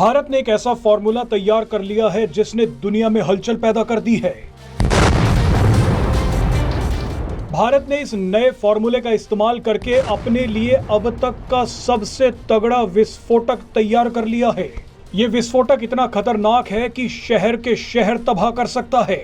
भारत ने एक ऐसा फॉर्मूला तैयार कर लिया है जिसने दुनिया में हलचल पैदा कर दी है। भारत ने इस नए फॉर्मूले का इस्तेमाल करके अपने लिए अब तक का सबसे तगड़ा विस्फोटक तैयार कर लिया है। यह विस्फोटक इतना खतरनाक है कि शहर के शहर तबाह कर सकता है।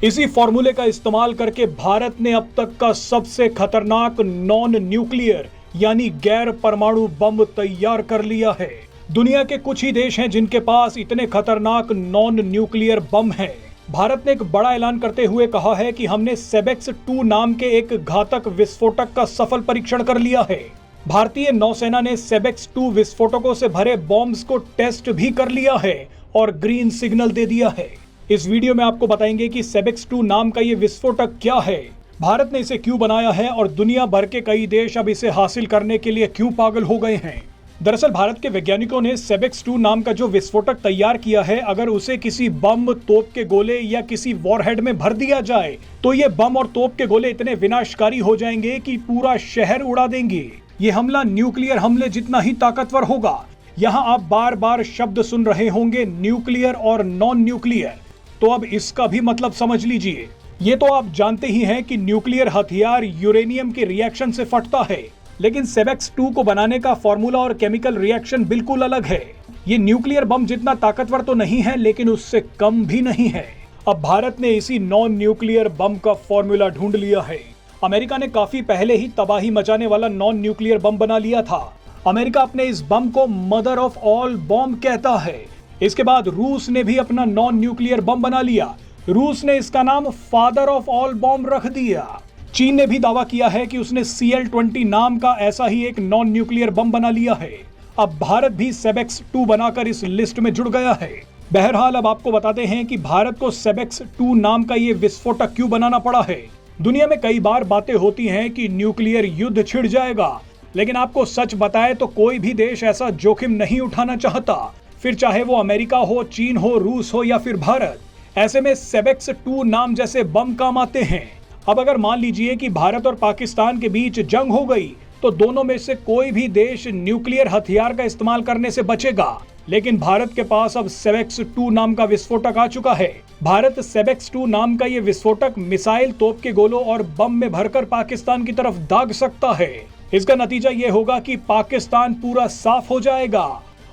इसी फॉर्मूले का इस्तेमाल करके भारत ने अब तक का सबसे खतरनाक नॉन न्यूक्लियर यानी गैर परमाणु बम तैयार कर लिया है। दुनिया के कुछ ही देश हैं जिनके पास इतने खतरनाक नॉन न्यूक्लियर बम हैं। भारत ने एक बड़ा ऐलान करते हुए कहा है कि हमने सेबेक्स 2 नाम के एक घातक विस्फोटक का सफल परीक्षण कर लिया है। भारतीय नौसेना ने सेबेक्स 2 विस्फोटकों से भरे बॉम्ब्स को टेस्ट भी कर लिया है और ग्रीन सिग्नल दे दिया है। इस वीडियो में आपको बताएंगे कि सेबेक्स 2 नाम का ये विस्फोटक क्या है, भारत ने इसे क्यों बनाया है और दुनिया भर के कई देश अब इसे हासिल करने के लिए क्यों पागल हो गए हैं। दरअसल भारत के वैज्ञानिकों ने सेबेक्स 2 नाम का जो विस्फोटक तैयार किया है, अगर उसे किसी बम, तोप के गोले या किसी वॉरहेड में भर दिया जाए तो ये बम और तोप के गोले इतने विनाशकारी हो जाएंगे कि पूरा शहर उड़ा देंगे। ये हमला न्यूक्लियर हमले जितना ही ताकतवर होगा। यहाँ आप बार बार शब्द सुन रहे होंगे न्यूक्लियर और नॉन न्यूक्लियर, तो अब इसका भी मतलब समझ लीजिए। ये तो आप जानते ही हैं कि न्यूक्लियर हथियार यूरेनियम के रिएक्शन से फटता है, लेकिन सेबेक्स 2 को बनाने का फॉर्मूला और केमिकल रिएक्शन बिल्कुल अलग है। ये न्यूक्लियर बम जितना ताकतवर तो नहीं है, लेकिन उससे कम भी नहीं है। अब भारत ने इसी नॉन न्यूक्लियर बम का फॉर्मूला ढूंढ लिया है। अमेरिका ने काफी पहले ही तबाही मचाने वाला नॉन न्यूक्लियर बम बना लिया था। अमेरिका अपने इस बम को मदर ऑफ ऑल बॉम्ब कहता है। इसके बाद रूस ने भी अपना नॉन न्यूक्लियर बम बना लिया। रूस ने इसका नाम फादर ऑफ ऑल बॉम्ब रख दिया। चीन ने भी दावा किया है कि उसने CL-20 नाम का ऐसा ही एक नॉन न्यूक्लियर बम बना लिया है। अब भारत भी सेबेक्स 2 बनाकर इस लिस्ट में जुड़ गया है। बहरहाल अब आपको बताते हैं कि भारत को सेबेक्स 2 नाम का ये विस्फोटक क्यों बनाना पड़ा है। दुनिया में कई बार बातें होती हैं कि न्यूक्लियर युद्ध छिड़ जाएगा, लेकिन आपको सच बताए तो कोई भी देश ऐसा जोखिम नहीं उठाना चाहता, फिर चाहे वो अमेरिका हो, चीन हो, रूस हो या फिर भारत। ऐसे में सेबेक्स 2 नाम जैसे बम काम आते हैं। अब अगर मान लीजिए कि भारत और पाकिस्तान के बीच जंग हो गई तो दोनों में से कोई भी देश न्यूक्लियर हथियार का इस्तेमाल करने से बचेगा, लेकिन भारत के पास अब सेबेक्स 2 नाम का विस्फोटक आ चुका है। भारत सेबेक्स 2 नाम का ये विस्फोटक मिसाइल, तोप के गोलों और बम में भरकर पाकिस्तान की तरफ दाग सकता है। इसका नतीजा ये होगा कि पाकिस्तान पूरा साफ हो जाएगा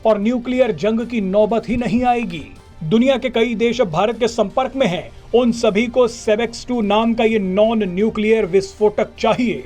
और न्यूक्लियर जंग की नौबत ही नहीं आएगी। दुनिया के कई देश अब भारत के संपर्क में हैं। उन सभी को सेबेक्स 2 नाम का ये नॉन न्यूक्लियर विस्फोटक चाहिए।